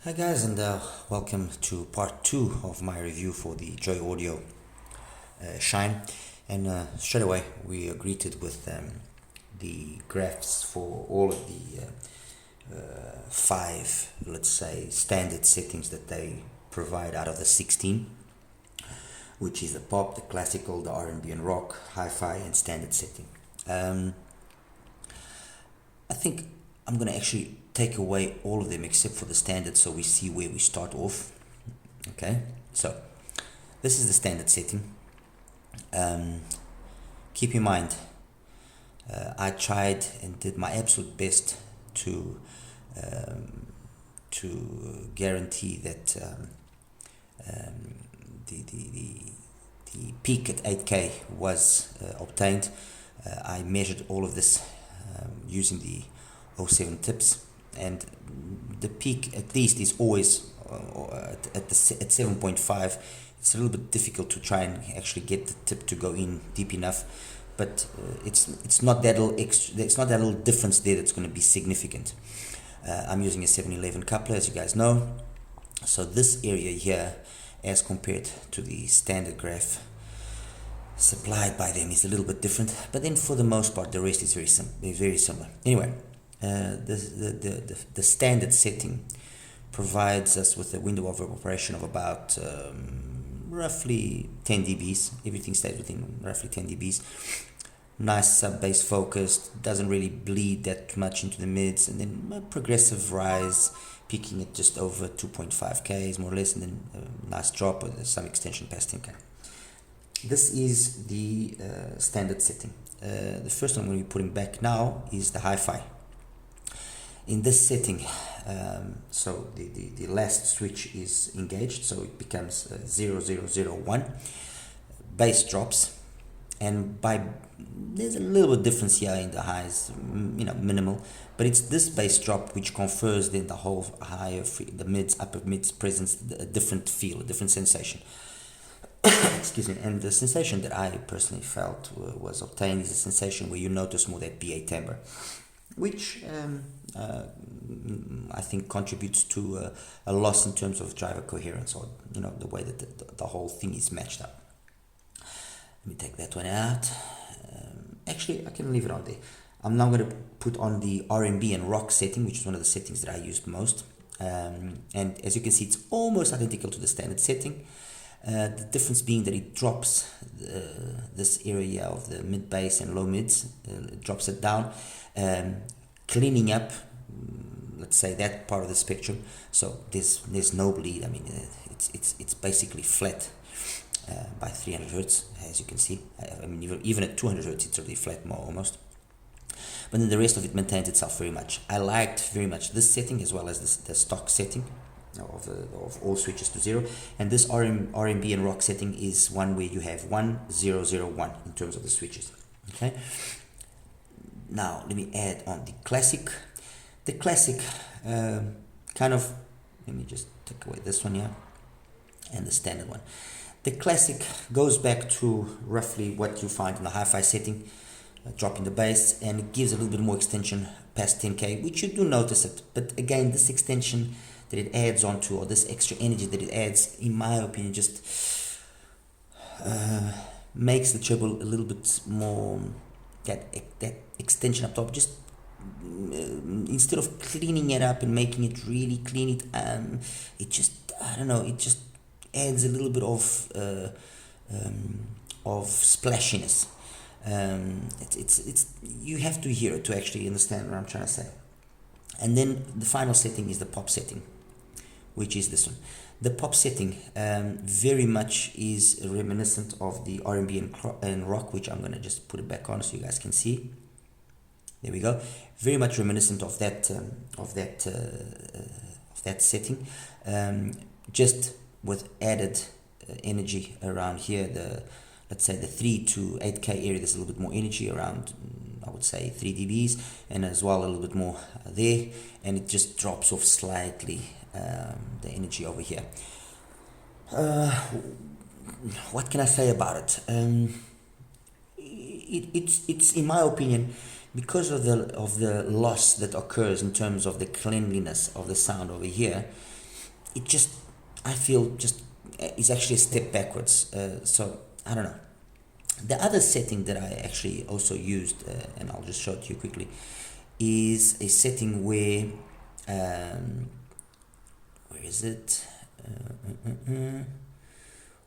Hi guys, and welcome to part 2 of my review for the JOYODIO Shine. And straight away we are greeted with the graphs for all of the five, let's say, standard settings that they provide out of the 16, which is the pop, the classical, the R&B and rock, hi-fi, and standard setting. I think I'm going to actually take away all of them except for the standard, so we see where we start off. Okay, so this is the standard setting. Keep in mind, I tried and did my absolute best to guarantee that the peak at 8K was obtained. I measured all of this using the 07 tips, and the peak at least is always at 7.5. It's a little bit difficult to try and actually get the tip to go in deep enough, but it's not that little extra, it's not that little difference there that's going to be significant. I'm using a 711 coupler, as you guys know, so this area here, as compared to the standard graph supplied by them, is a little bit different, but then for the most part the rest is very similar. Anyway, the standard setting provides us with a window of operation of about roughly 10 dBs. Everything stays within roughly 10 dBs. Nice sub-bass focused, doesn't really bleed that much into the mids, and then a progressive rise, peaking at just over 2.5 Ks more or less, and then a nice drop with some extension past 10K. This is the standard setting. The first one I'm going to be putting back now is the hi-fi. In this setting, so the last switch is engaged, so it becomes 0001. Bass drops, and there's a little bit difference here in the highs, minimal, but it's this bass drop which confers then the whole higher, the mids, upper mids presence, a different feel, a different sensation. Excuse me. And the sensation that I personally felt was obtained is a sensation where you notice more that BA timbre, which I think contributes to a loss in terms of driver coherence, or the way that the whole thing is matched up. Let me take that one out. Actually, I can leave it on there. I'm now going to put on the R&B and rock setting, which is one of the settings that I used most. And as you can see, it's almost identical to the standard setting. The difference being that it drops this area of the mid bass and low mids, drops it down, cleaning up, let's say, that part of the spectrum. So there's no bleed. I mean, it's basically flat by 300 hertz, as you can see. I mean, even at 200 hertz, it's already flat more almost. But then the rest of it maintains itself very much. I liked very much this setting as well as the stock setting of all switches to 0, and this R&B and rock setting is one where you have 1001 in terms of the switches. Okay, now let me add on the classic. The classic let me just take away this one here and the standard one. The classic goes back to roughly what you find in the hi-fi setting, drop in the bass, and it gives a little bit more extension past 10K, which you do notice it. But again, this extension that it adds onto, or this extra energy that it adds, in my opinion, just makes the treble a little bit more, that extension up top, just instead of cleaning it up and making it really clean, it just, I don't know, it just adds a little bit of splashiness. It's you have to hear it to actually understand what I'm trying to say. And then the final setting is the pop setting, which is this one. The pop setting very much is reminiscent of the R&B and rock, which I'm gonna just put it back on so you guys can see. There we go. Very much reminiscent of that setting, just with added energy around here. Let's say the 3 to 8K area, there's a little bit more energy around, I would say 3 dBs, and as well a little bit more there, and it just drops off slightly, the energy over here. What can I say about it? It's in my opinion, because of the loss that occurs in terms of the cleanliness of the sound over here, it just, I feel just is actually a step backwards. So I don't know. The other setting that I actually also used, and I'll just show it to you quickly, is a setting where, where is it?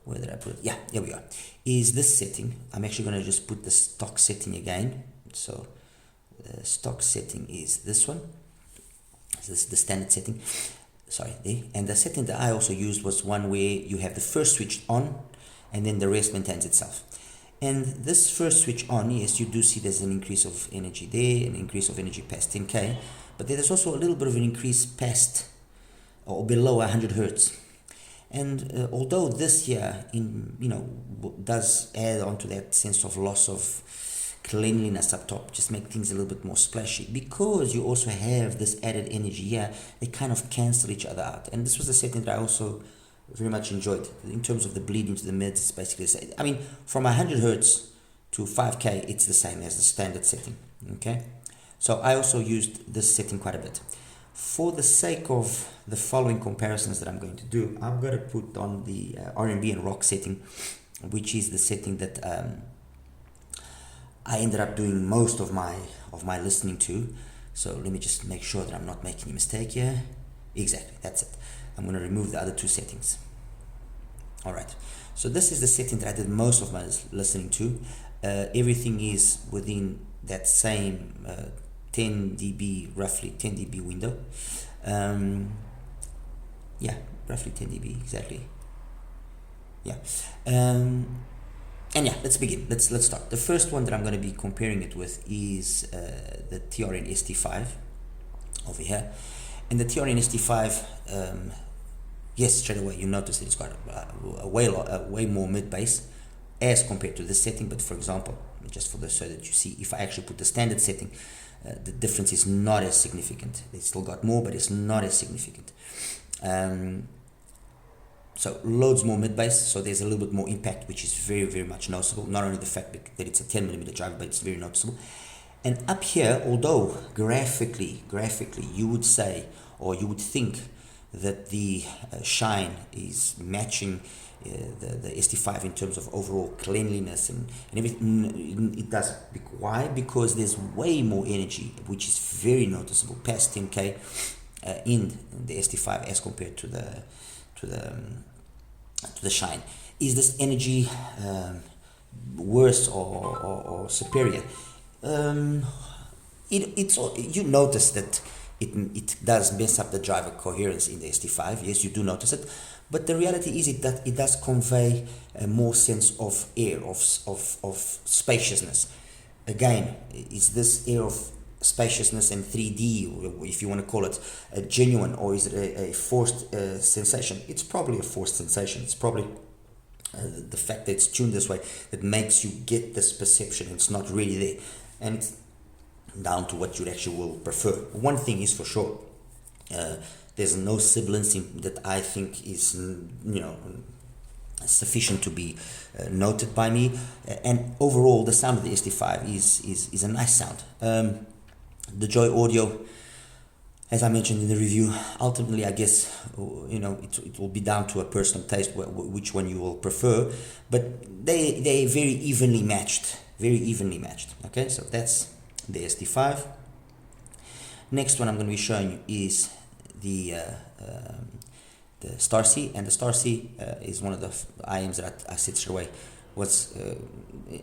Where did I put it? Yeah, here we are. Is this setting. I'm actually going to just put the stock setting again. So the stock setting is this one. This is the standard setting. Sorry, there. And the setting that I also used was one where you have the first switch on and then the rest maintains itself. And this first switch on, yes, you do see there's an increase of energy there, an increase of energy past 10K, but there's also a little bit of an increase past or below 100 hertz. And although this here, does add on to that sense of loss of cleanliness up top, just make things a little bit more splashy, because you also have this added energy here, they kind of cancel each other out. And this was a setting that I also very much enjoyed. In terms of the bleed into the mids, it's basically the same. I mean, from 100 hertz to 5K, it's the same as the standard setting. Okay, so I also used this setting quite a bit. For the sake of the following comparisons that I'm going to do, I'm going to put on the R&B and rock setting, which is the setting that I ended up doing most of my listening to. So let me just make sure that I'm not making a mistake here. Exactly, that's it. I'm going to remove the other two settings. All right, so this is the setting that I did most of my listening to. Everything is within that same 10 dB, roughly 10 dB window. Yeah, roughly 10 dB, exactly. Yeah. And yeah, let's begin. Let's start. The first one that I'm going to be comparing it with is the TRN ST5 over here. And the TRN ST5, yes, straight away you notice that it's got a way more mid bass as compared to this setting. But for example, just for this so that you see, if I actually put the standard setting, the difference is not as significant. It's still got more, but it's not as significant. So loads more mid bass, so there's a little bit more impact, which is very, very much noticeable. Not only the fact that it's a 10mm driver, but it's very noticeable. And up here, although graphically, you would say, or you would think that the shine is matching the ST5 in terms of overall cleanliness and everything, it doesn't. Why? Because there's way more energy, which is very noticeable, past 10K in the ST5 as compared to the shine. Is this energy worse or superior? It's you notice that it does mess up the driver coherence in the ST5. Yes, you do notice it, but the reality is it does convey a more sense of air, of spaciousness. Again, is this air of spaciousness and 3D, or if you want to call it a genuine, or is it a forced sensation? It's probably a forced sensation. It's probably the fact that it's tuned this way that makes you get this perception. It's not really there, and it's down to what you actually will prefer. One thing is for sure, there's no sibilance that I think is sufficient to be noted by me, and overall the sound of the ST5 is a nice sound. The JOYODIO, as I mentioned in the review, ultimately I guess it will be down to a personal taste which one you will prefer, but they very evenly matched, okay, so that's the ST5. Next one I'm going to be showing you is the Star C, and the Star C is one of the IMs that I said straight away was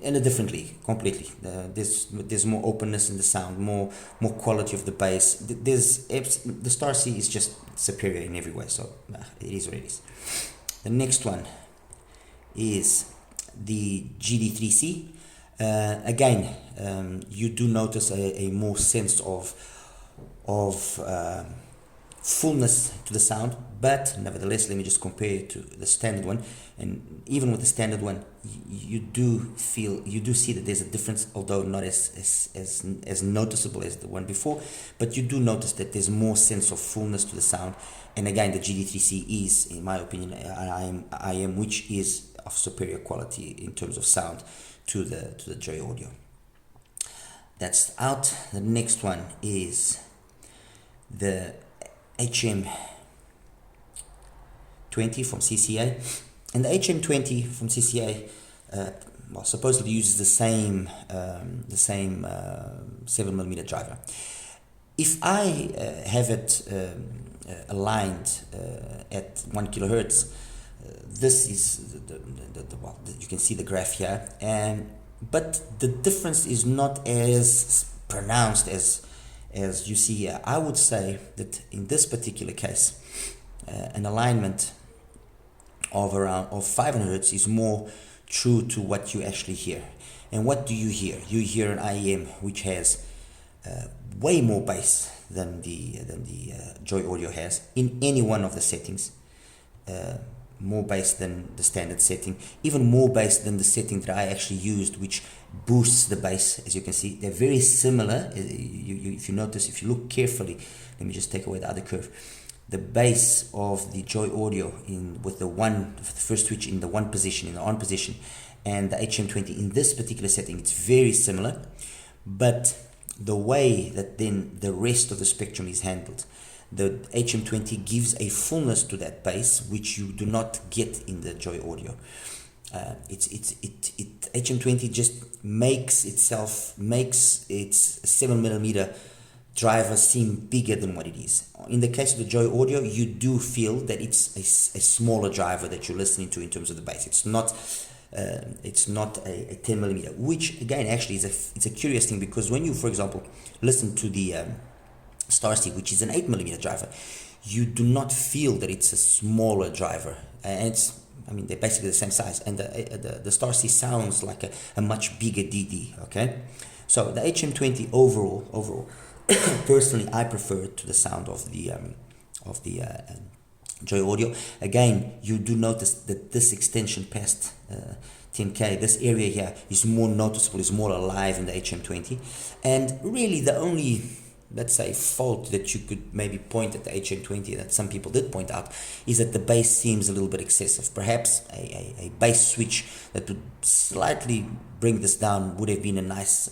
in a different league completely. There's more openness in the sound, more quality of the bass. The Star C is just superior in every way, so it is what it is. The next one is the GD3C. Again, you do notice a more sense of fullness to the sound, but nevertheless, let me just compare it to the standard one. And even with the standard one, you do see that there's a difference, although not as noticeable as the one before, but you do notice that there's more sense of fullness to the sound. And again, the GD3C is, in my opinion, an IM which is of superior quality in terms of sound to the JOYODIO. That's out. The next one is the HM HM20 from CCA, and the HM20 from CCA well, supposedly uses the same 7mm driver. If I have it aligned at 1 kilohertz, this is well, you can see the graph here, but the difference is not as pronounced as you see here. I would say that in this particular case, an alignment of 500 hertz is more true to what you actually hear. And what do you hear? You hear an IEM which has way more bass than the JOYODIO has in any one of the settings. More bass than the standard setting, even more bass than the setting that I actually used, which boosts the bass. As you can see, they're very similar. If you notice, if you look carefully, let me just take away the other curve. The bass of the JOYODIO with the first switch in the on position, and the HM20 in this particular setting, it's very similar, but the way that then the rest of the spectrum is handled, the HM20 gives a fullness to that bass which you do not get in the JOYODIO. HM20 just makes its 7mm driver seem bigger than what it is. In the case of the JOYODIO, you do feel that it's a smaller driver that you're listening to in terms of the bass. It's not a 10mm, which again actually it's a curious thing, because when you, for example, listen to the Starsea, which is an 8mm driver, you do not feel that it's a smaller driver, and they're basically the same size, and the Starsea sounds like a much bigger DD. Okay, so the HM20 overall personally I prefer it to the sound of the JOYODIO. Again, you do notice that this extension past 10K, this area here is more noticeable, is more alive in the HM20, and really the only, let's say, fault that you could maybe point at the HM20 that some people did point out is that the bass seems a little bit excessive. Perhaps a bass switch that would slightly bring this down would have been a nice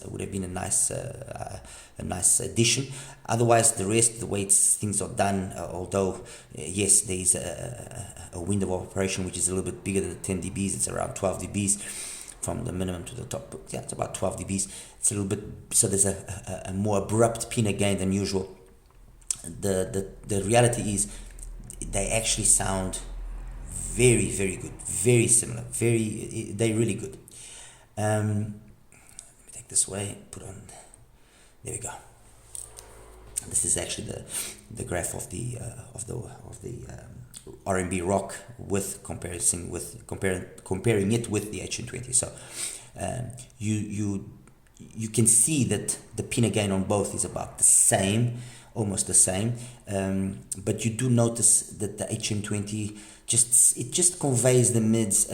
addition. Otherwise, the rest, the way things are done, although yes, there is a window of operation which is a little bit bigger than the 10 dBs. It's around 12 dBs from the minimum to the top. Yeah, it's about 12 dBs. It's a little bit, so there's a more abrupt pinna gain than usual. The reality is they actually sound very, very good, very similar, they're really good. Let me take this away, put on, there we go. This is actually the graph of the R&B rock with comparing it with the HM20. So you can see that the pinna gain on both is about the same, almost the same, but you do notice that the HM20 just conveys the mids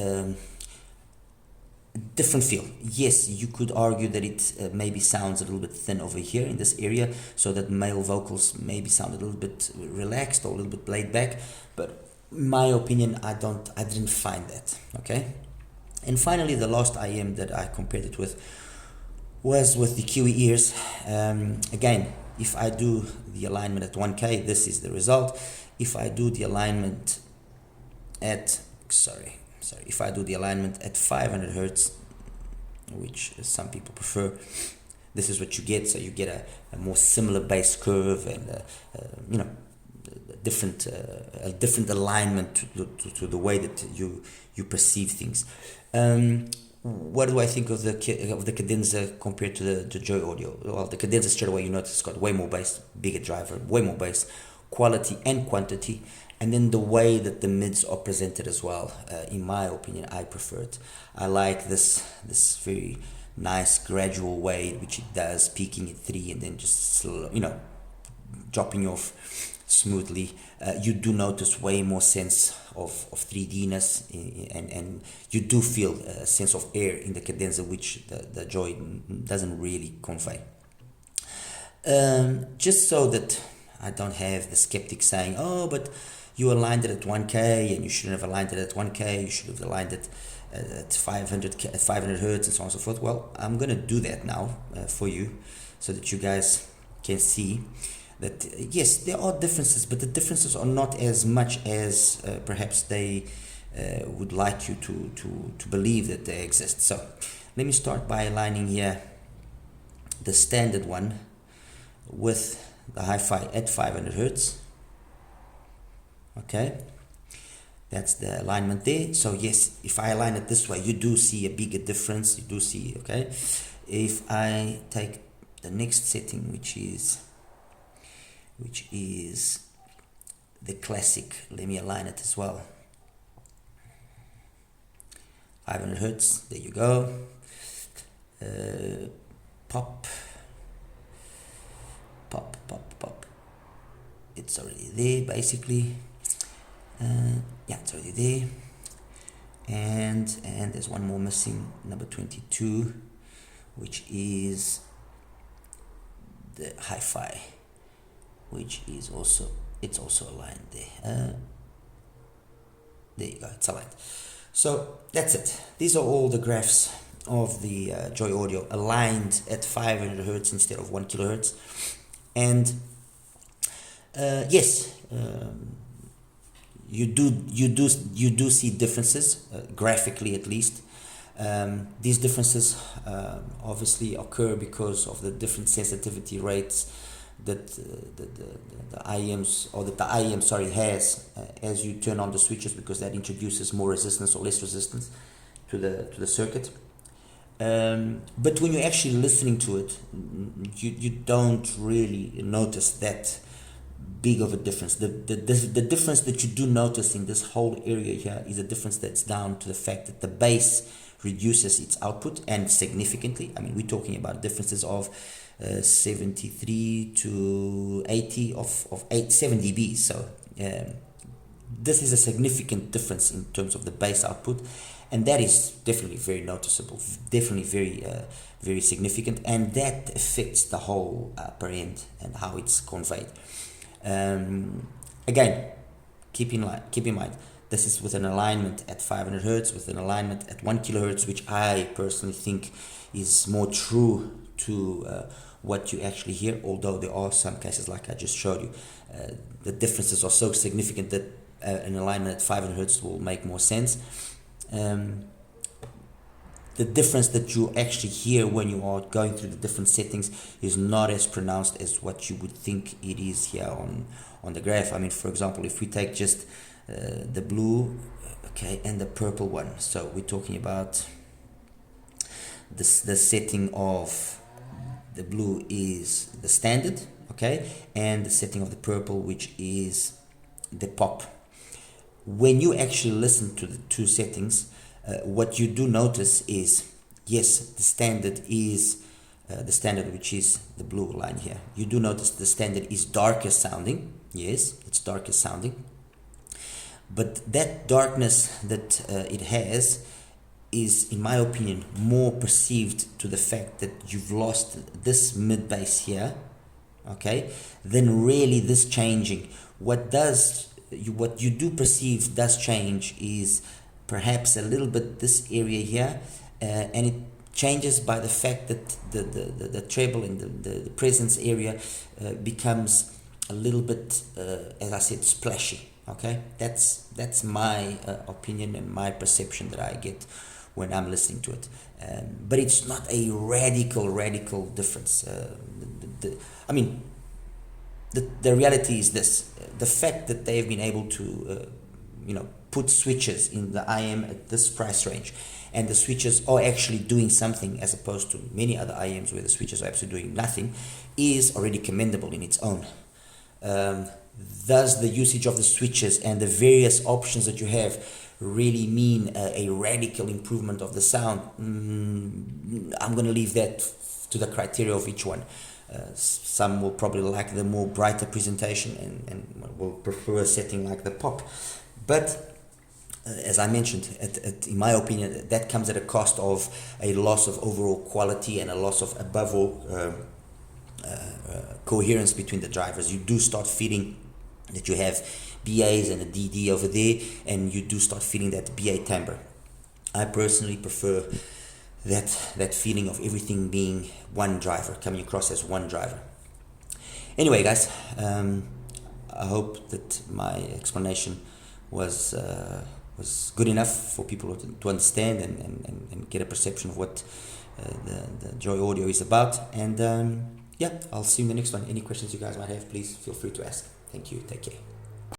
different feel. Yes, you could argue that it maybe sounds a little bit thin over here in this area, so that male vocals maybe sound a little bit relaxed or a little bit laid back, but in my opinion, I didn't find that. Okay, and finally, the last IM that I compared it with was with the QE ears. Again, if I do the alignment at 1K, this is the result. If I do the alignment at if I do the alignment at 500 hertz, which some people prefer, this is what you get. So you get a more similar bass curve and a different alignment to the way that you perceive things. What do I think of the cadenza compared to the JOYODIO? Well, the cadenza straight away, you notice it's got way more bass, bigger driver, way more bass, quality and quantity. And then the way that the mids are presented as well, in my opinion, I prefer it. I like this very nice gradual way which it does, peaking at 3 and then just slow, dropping off smoothly. You do notice way more sense of 3D-ness, and you do feel a sense of air in the cadenza, which the Joy doesn't really convey. Just so that I don't have the skeptic saying, oh, but you aligned it at 1K and you shouldn't have aligned it at 1K, you should have aligned it at 500 hertz and so on and so forth. Well, I'm going to do that now for you so that you guys can see that yes, there are differences, but the differences are not as much as perhaps they would like you to believe that they exist. So let me start by aligning here the standard one with the hi-fi at 500 hertz. Okay, that's the alignment there. So yes, if I align it this way, you do see a bigger difference. You do see, okay. If I take the next setting, which is the classic, let me align it as well. 500 hertz, there you go. Pop. It's already there, basically. Yeah, it's already there. And there's one more missing, number 22, which is the hi-fi, which is also, it's also aligned there. There you go, it's aligned. So that's it. These are all the graphs of the JOYODIO aligned at 500 hertz instead of 1 kilohertz. And yes, you do see differences, graphically at least. These differences obviously occur because of the different sensitivity rates that the IEMs, or that the IEM, sorry, has as you turn on the switches, because that introduces more resistance or less resistance to the circuit. But when you're actually listening to it, you don't really notice that big of a difference. The difference that you do notice in this whole area here is a difference that's down to the fact that the bass reduces its output, and significantly. I mean, we're talking about differences of 73 to 80 of 7 dB. So this is a significant difference in terms of the bass output, and that is definitely very noticeable, definitely very significant, and that affects the whole upper end and how it's conveyed. Again, keep in mind, this is with an alignment at 500 hertz, with an alignment at 1 kilohertz, which I personally think is more true to what you actually hear, although there are some cases, like I just showed you, the differences are so significant that an alignment at 500 hertz will make more sense. The difference that you actually hear when you are going through the different settings is not as pronounced as what you would think it is here on the graph. I mean, for example, if we take just the blue, okay, and the purple one, so we're talking about the setting of the blue is the standard, okay, and the setting of the purple, which is the pop. When you actually listen to the two settings, what you do notice is, yes, the standard is the standard, which is the blue line here. You do notice the standard is darker sounding. Yes, it's darker sounding. But that darkness that it has is, in my opinion, more perceived to the fact that you've lost this mid bass here, okay, than really this changing. What you do perceive does change is perhaps a little bit this area here, and it changes by the fact that the treble and the presence area becomes a little bit, as I said, splashy. Okay, that's my opinion and my perception that I get when I'm listening to it. But it's not a radical difference. I mean, the reality is this: the fact that they've been able to, put switches in the IM at this price range, and the switches are actually doing something as opposed to many other IMs where the switches are absolutely doing nothing, is already commendable in its own. Does the usage of the switches and the various options that you have really mean a radical improvement of the sound? I'm going to leave that to the criteria of each one. Some will probably like the more brighter presentation and will prefer a setting like the pop. But as I mentioned, in my opinion, that comes at a cost of a loss of overall quality and a loss of, above all, coherence between the drivers. You do start feeling that you have BAs and a DD over there, and you do start feeling that BA timbre. I personally prefer that feeling of everything being one driver, coming across as one driver. Anyway, guys, I hope that my explanation was good enough for people to understand and get a perception of what the Joy Audio is about. And yeah, I'll see you in the next one. Any questions you guys might have, please feel free to ask. Thank you. Take care.